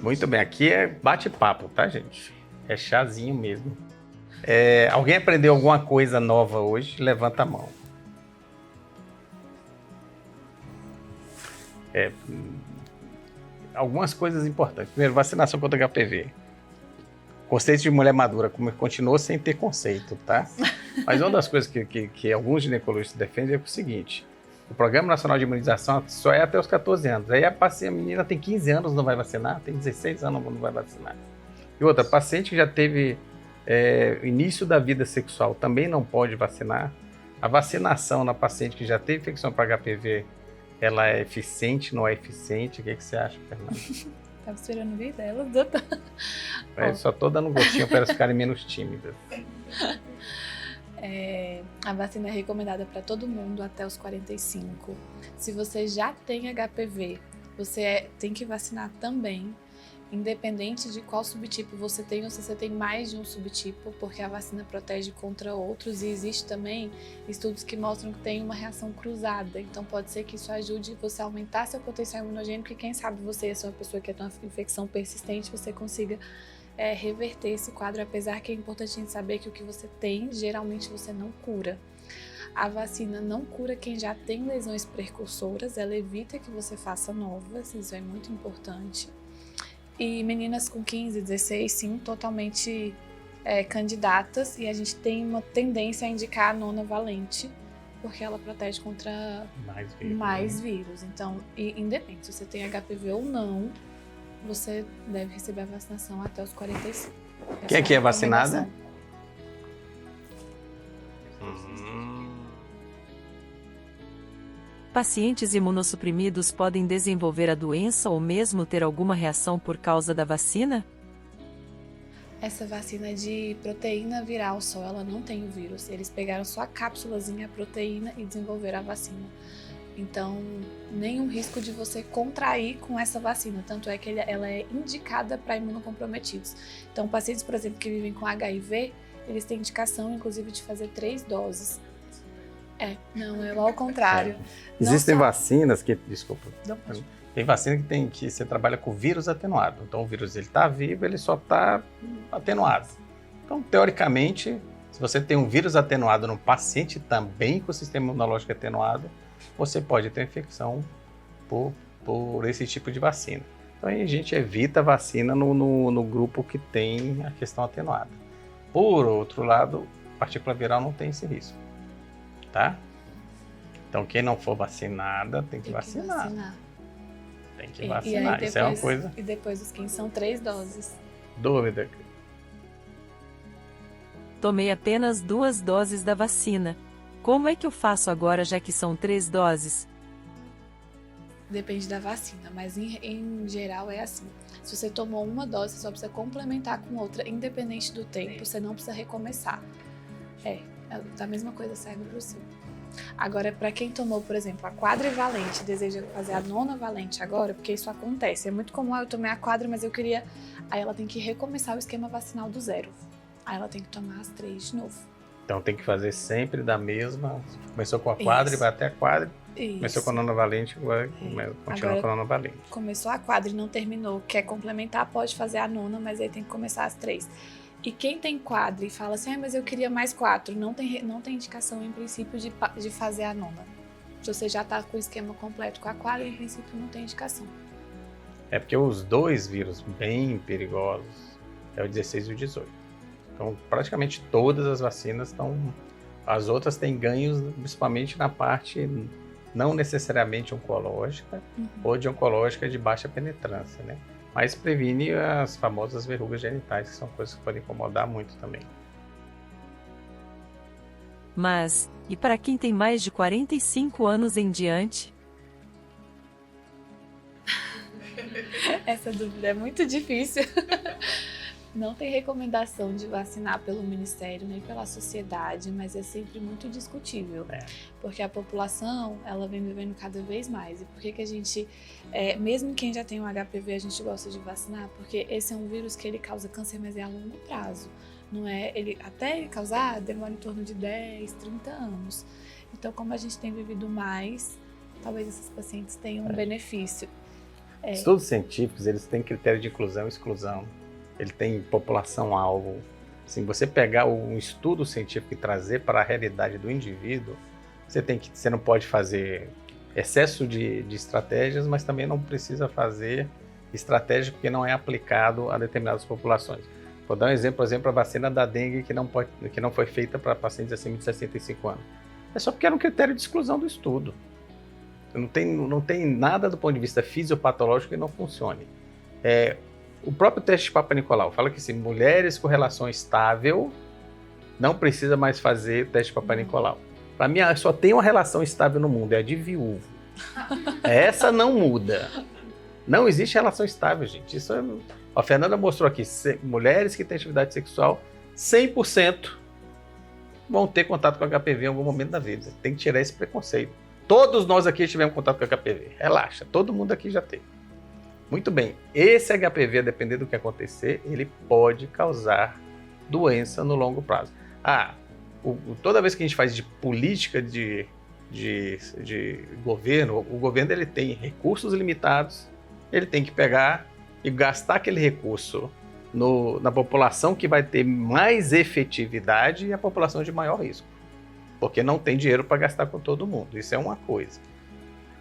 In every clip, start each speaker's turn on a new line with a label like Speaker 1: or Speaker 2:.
Speaker 1: Muito bem, aqui é bate-papo, tá, gente? É chazinho mesmo. Alguém aprendeu alguma coisa nova hoje? Levanta a mão. Algumas coisas importantes. Primeiro, vacinação contra HPV. Conceito de mulher madura continuou sem ter conceito, tá? Mas uma das coisas que alguns ginecologistas defendem é o seguinte: o Programa Nacional de Imunização só é até os 14 anos. Aí a menina tem 15 anos, não vai vacinar, tem 16 anos, não vai vacinar. E outra, paciente que já teve início da vida sexual também não pode vacinar. A vacinação na paciente que já teve infecção para HPV, ela é eficiente, não é eficiente? O que você acha, Fernanda?
Speaker 2: Estava esperando ver dela, doutor.
Speaker 1: Só tô dando um gostinho para elas ficarem menos tímidas.
Speaker 2: A vacina é recomendada para todo mundo até os 45. Se você já tem HPV, você tem que vacinar também, independente de qual subtipo você tem ou se você tem mais de um subtipo, porque a vacina protege contra outros e existe também estudos que mostram que tem uma reação cruzada. Então pode ser que isso ajude você a aumentar seu potencial imunogênico e quem sabe você, se é uma pessoa que tem uma infecção persistente, você consiga reverter esse quadro, apesar que é importante a gente saber que o que você tem, geralmente você não cura. A vacina não cura quem já tem lesões precursoras, ela evita que você faça novas, isso é muito importante. E meninas com 15, 16, sim, totalmente candidatas, e a gente tem uma tendência a indicar a nona valente, porque ela protege contra mais vírus. Então, independente se você tem HPV ou não, você deve receber a vacinação até os 45.
Speaker 1: Quem aqui é vacinada?
Speaker 3: Pacientes imunossuprimidos podem desenvolver a doença ou mesmo ter alguma reação por causa da vacina?
Speaker 2: Essa vacina é de proteína viral só, ela não tem o vírus. Eles pegaram só a cápsulazinha, a proteína e desenvolveram a vacina. Então, nenhum risco de você contrair com essa vacina. Tanto é que ela é indicada para imunocomprometidos. Então, pacientes, por exemplo, que vivem com HIV, eles têm indicação, inclusive, de fazer 3 doses. Não, é ao contrário.
Speaker 1: Existem vacinas que... Desculpa.
Speaker 2: Não pode.
Speaker 1: Tem vacina que você trabalha com vírus atenuado. Então, o vírus está vivo, ele só está atenuado. Então, teoricamente, se você tem um vírus atenuado no paciente também com o sistema imunológico atenuado, você pode ter infecção por esse tipo de vacina. Então, aí a gente evita a vacina no grupo que tem a questão atenuada. Por outro lado, a partícula viral não tem esse risco. Tá? Então, quem não for vacinada tem que vacinar. Tem que vacinar.
Speaker 2: Depois,
Speaker 1: isso é uma coisa.
Speaker 2: E depois dos 15 são 3 doses.
Speaker 1: Dúvida.
Speaker 3: Tomei apenas 2 doses da vacina. Como é que eu faço agora, já que são 3 doses?
Speaker 2: Depende da vacina, mas em geral é assim. Se você tomou uma dose, você só precisa complementar com outra, independente do tempo, você não precisa recomeçar. A mesma coisa serve para o seu. Agora, para quem tomou, por exemplo, a quadrivalente e deseja fazer a nona valente agora, porque isso acontece, é muito comum, eu tomei a quadra, mas eu queria... Aí ela tem que recomeçar o esquema vacinal do zero. Aí ela tem que tomar as 3 de novo.
Speaker 1: Então tem que fazer sempre da mesma... Começou com a quadra e vai até a quadra. Começou com a nona valente, agora continua com a nona valente.
Speaker 2: Começou a quadra e não terminou, quer complementar, pode fazer a nona, mas aí tem que começar as 3. E quem tem quadra e fala assim, mas eu queria mais 4, não tem indicação em princípio de fazer a nona. Se você já está com o esquema completo com a quadra, em princípio não tem indicação.
Speaker 1: É porque os 2 vírus bem perigosos é o 16 e o 18. Então praticamente todas as vacinas estão... As outras têm ganhos principalmente na parte não necessariamente oncológica ou de oncológica de baixa penetrância, né? Mas previne as famosas verrugas genitais, que são coisas que podem incomodar muito também.
Speaker 3: Mas, e para quem tem mais de 45 anos em diante?
Speaker 2: Essa dúvida é muito difícil. Não tem recomendação de vacinar pelo Ministério nem pela sociedade, mas é sempre muito discutível. Porque a população, ela vem vivendo cada vez mais. E por que a gente, mesmo quem já tem um HPV, a gente gosta de vacinar? Porque esse é um vírus que ele causa câncer, mas é a longo prazo. Não é, até ele causar, demora em torno de 10, 30 anos. Então, como a gente tem vivido mais, talvez esses pacientes tenham um benefício.
Speaker 1: Estudos científicos, eles têm critério de inclusão e exclusão. Ele tem população-alvo. Se você pegar um estudo científico e trazer para a realidade do indivíduo, você não pode fazer excesso de estratégias, mas também não precisa fazer estratégia porque não é aplicado a determinadas populações. Vou dar um exemplo, a vacina da dengue que não foi feita para pacientes acima de 65 anos. É só porque era um critério de exclusão do estudo. Não tem nada do ponto de vista fisiopatológico que não funcione. O próprio teste de Papa Nicolau fala que mulheres com relação estável não precisa mais fazer teste de Papa Nicolau. Para mim, só tem uma relação estável no mundo, é a de viúvo. Essa não muda. Não existe relação estável, gente. A Fernanda mostrou aqui, mulheres que têm atividade sexual, 100% vão ter contato com HPV em algum momento da vida. Tem que tirar esse preconceito. Todos nós aqui tivemos contato com HPV. Relaxa, todo mundo aqui já teve. Muito bem, esse HPV, a depender do que acontecer, ele pode causar doença no longo prazo. Toda vez que a gente faz de política de governo, o governo ele tem recursos limitados, ele tem que pegar e gastar aquele recurso na população que vai ter mais efetividade e a população de maior risco, porque não tem dinheiro para gastar com todo mundo. Isso é uma coisa.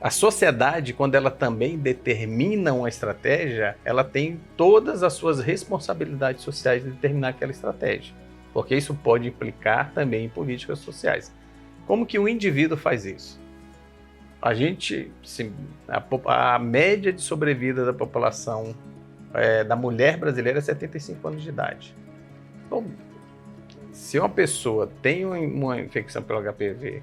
Speaker 1: A sociedade, quando ela também determina uma estratégia, ela tem todas as suas responsabilidades sociais de determinar aquela estratégia, porque isso pode implicar também em políticas sociais. Como que o indivíduo faz isso? A média de sobrevida da população da mulher brasileira é 75 anos de idade. Bom, se uma pessoa tem uma infecção pelo HPV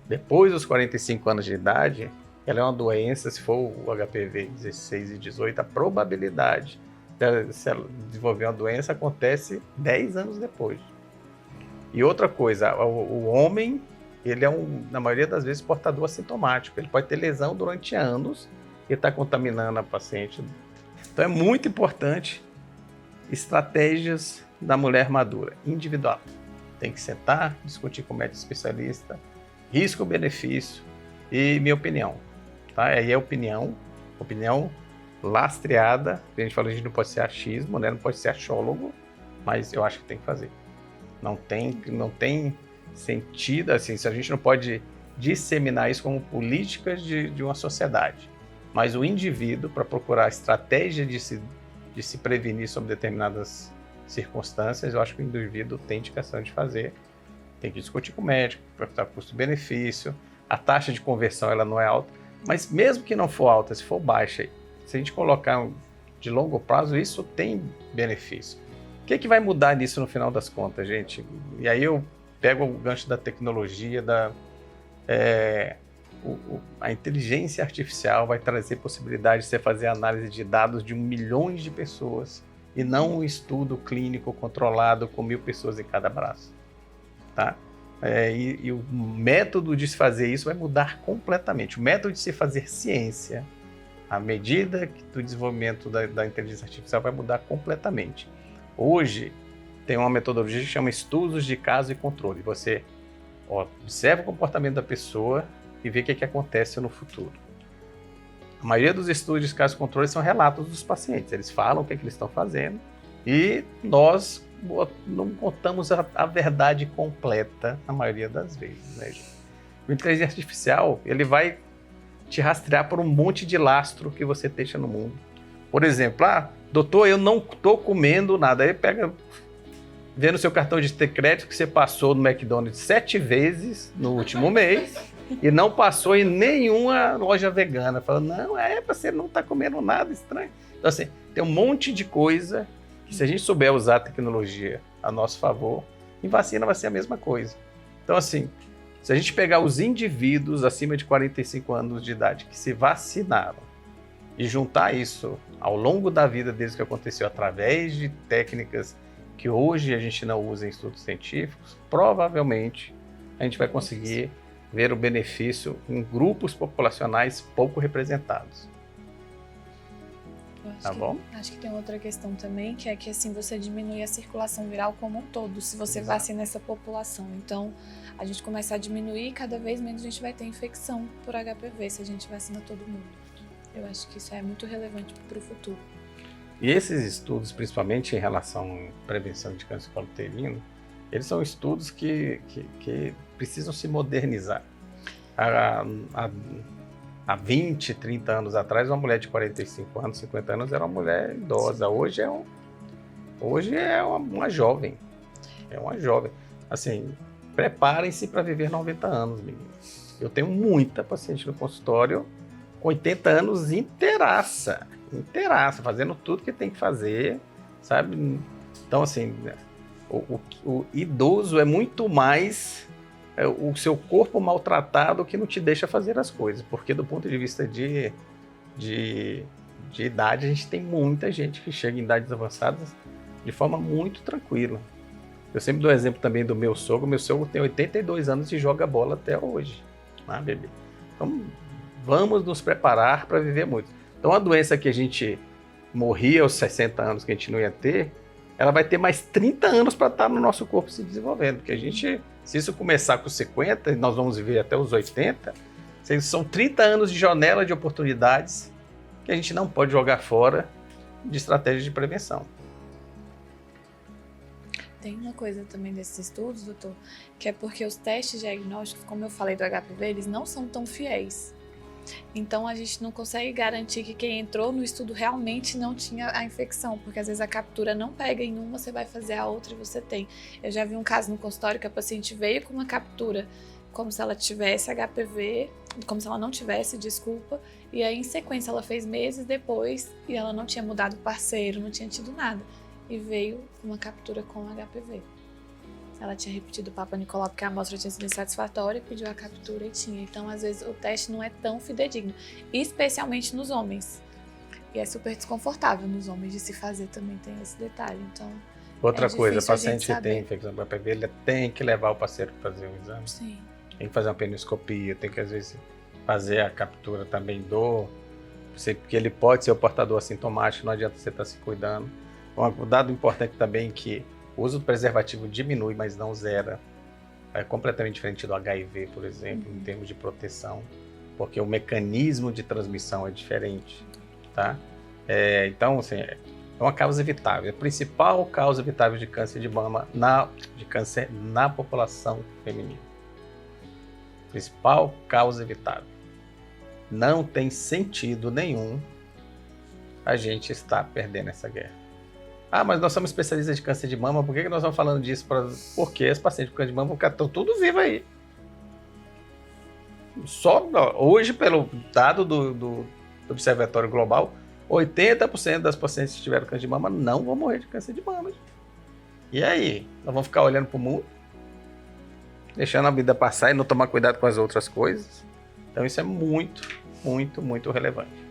Speaker 1: depois dos 45 anos de idade, ela é uma doença, se for o HPV 16 e 18, a probabilidade de se ela desenvolver uma doença acontece 10 anos depois. E outra coisa, o homem, ele é na maioria das vezes, portador assintomático. Ele pode ter lesão durante anos e está contaminando a paciente. Então é muito importante estratégias da mulher madura, individual. Tem que sentar, discutir com o médico especialista, risco-benefício e minha opinião. Tá? Aí é opinião lastreada. A gente fala que a gente não pode ser achismo, né? Não pode ser achólogo, mas eu acho que tem que fazer. Não tem sentido, assim, se a gente não pode disseminar isso como políticas de uma sociedade. Mas o indivíduo, para procurar estratégia de se prevenir sobre determinadas circunstâncias, eu acho que o indivíduo tem indicação de fazer. Tem que discutir com o médico, para custo-benefício. A taxa de conversão ela não é alta, mas mesmo que não for alta, se for baixa, se a gente colocar de longo prazo, isso tem benefício. O que vai mudar nisso no final das contas, gente? E aí eu pego o gancho da tecnologia, a inteligência artificial vai trazer possibilidade de você fazer análise de dados de milhões de pessoas e não um estudo clínico controlado com 1000 pessoas em cada braço. Tá? E o método de se fazer isso vai mudar completamente. O método de se fazer ciência, à medida do desenvolvimento da inteligência artificial, vai mudar completamente. Hoje, tem uma metodologia que chama estudos de caso e controle. Você observa o comportamento da pessoa e vê o que acontece no futuro. A maioria dos estudos de caso e controle são relatos dos pacientes. Eles falam o que eles estão fazendo e nós não contamos a verdade completa na maioria das vezes. Né? O inteligência artificial ele vai te rastrear por um monte de lastro que você deixa no mundo. Por exemplo, doutor, eu não estou comendo nada. Aí vê no seu cartão de crédito que você passou no McDonald's 7 vezes no último mês e não passou em nenhuma loja vegana. Falando, não, você não está comendo nada estranho. Então, assim, tem um monte de coisa que se a gente souber usar a tecnologia a nosso favor, em vacina vai ser a mesma coisa. Então, assim, se a gente pegar os indivíduos acima de 45 anos de idade que se vacinaram e juntar isso ao longo da vida deles que aconteceu através de técnicas que hoje a gente não usa em estudos científicos, provavelmente a gente vai conseguir ver o benefício em grupos populacionais pouco representados. Tá bom?
Speaker 2: Acho que tem outra questão também, que é que assim, você diminui a circulação viral como um todo, se você vacina essa população. Então, a gente começa a diminuir e cada vez menos a gente vai ter infecção por HPV, se a gente vacina todo mundo. Eu acho que isso é muito relevante para o futuro.
Speaker 1: E esses estudos, principalmente em relação à prevenção de câncer colo uterino, eles são estudos que precisam se modernizar. Há 20, 30 anos atrás, uma mulher de 45 anos, 50 anos era uma mulher idosa. Hoje é uma jovem. É uma jovem. Assim, preparem-se para viver 90 anos, meninos. Eu tenho muita paciente no consultório com 80 anos inteiraça, fazendo tudo que tem que fazer, sabe? Então, assim, o idoso é muito mais o seu corpo maltratado que não te deixa fazer as coisas, porque do ponto de vista de idade, a gente tem muita gente que chega em idades avançadas de forma muito tranquila. Eu sempre dou exemplo também do meu sogro. Meu sogro tem 82 anos e joga bola até hoje, né, bebê? Então, vamos nos preparar para viver muito. Então, a doença que a gente morria aos 60 anos, que a gente não ia ter, ela vai ter mais 30 anos para estar no nosso corpo se desenvolvendo. Porque a gente, se isso começar com 50, nós vamos viver até os 80, são 30 anos de janela de oportunidades que a gente não pode jogar fora de estratégias de prevenção.
Speaker 2: Tem uma coisa também desses estudos, doutor, que é porque os testes diagnósticos, como eu falei do HPV, eles não são tão fiéis. Então, a gente não consegue garantir que quem entrou no estudo realmente não tinha a infecção, porque às vezes a captura não pega em uma, você vai fazer a outra e você tem. Eu já vi um caso no consultório que a paciente veio com uma captura como se ela tivesse HPV, como se ela não tivesse, desculpa, e aí em sequência ela fez meses depois e ela não tinha mudado o parceiro, não tinha tido nada, e veio com uma captura com HPV. Ela tinha repetido o Papa Nicolau porque a amostra tinha sido insatisfatória, pediu a captura e tinha. Então, às vezes, o teste não é tão fidedigno, especialmente nos homens. E é super desconfortável nos homens de se fazer, também tem esse detalhe. Então,
Speaker 1: outra coisa, o paciente que tem infecção do HPV, ele tem que levar o parceiro para fazer um exame.
Speaker 2: Sim.
Speaker 1: Tem que fazer uma peniscopia, tem que, às vezes, fazer a captura também porque ele pode ser o portador assintomático, não adianta você estar se cuidando. Um dado importante também é que o uso do preservativo diminui, mas não zera. É completamente diferente do HIV, por exemplo, em termos de proteção, porque o mecanismo de transmissão é diferente, tá? Então, assim, é uma causa evitável. A principal causa evitável de câncer de mama na população feminina. Principal causa evitável. Não tem sentido nenhum a gente estar perdendo essa guerra. Ah, mas nós somos especialistas de câncer de mama, por que nós estamos falando disso? Porque os pacientes com câncer de mama estão tudo vivos aí. Só hoje, pelo dado do Observatório Global, 80% das pacientes que tiveram câncer de mama não vão morrer de câncer de mama. E aí? Nós vamos ficar olhando para o mundo, deixando a vida passar e não tomar cuidado com as outras coisas? Então isso é muito, muito, muito relevante.